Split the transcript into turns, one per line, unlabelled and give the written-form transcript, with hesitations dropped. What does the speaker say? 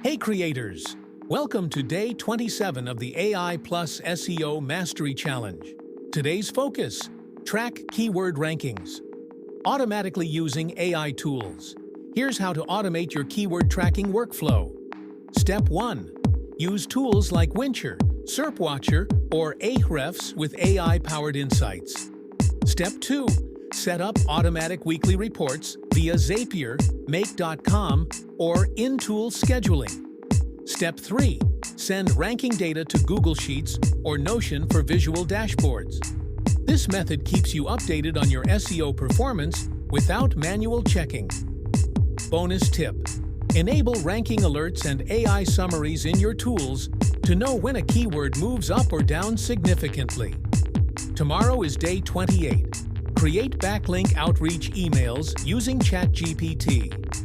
Hey creators! Welcome to day 27 of the AI Plus SEO Mastery Challenge. Today's focus: track keyword rankings. Automatically using AI tools. Here's how to automate your keyword tracking workflow. Step 1. Use tools like Wincher, SERPWatcher, or Ahrefs with AI-powered insights. Step 2. Set up automatic weekly reports via Zapier, Make.com, or in-tool scheduling. Step 3. Send ranking data to Google Sheets or Notion for visual dashboards. This method keeps you updated on your SEO performance without manual checking. Bonus tip: enable ranking alerts and AI summaries in your tools to know when a keyword moves up or down significantly. Tomorrow is day 28. Create backlink outreach emails using ChatGPT.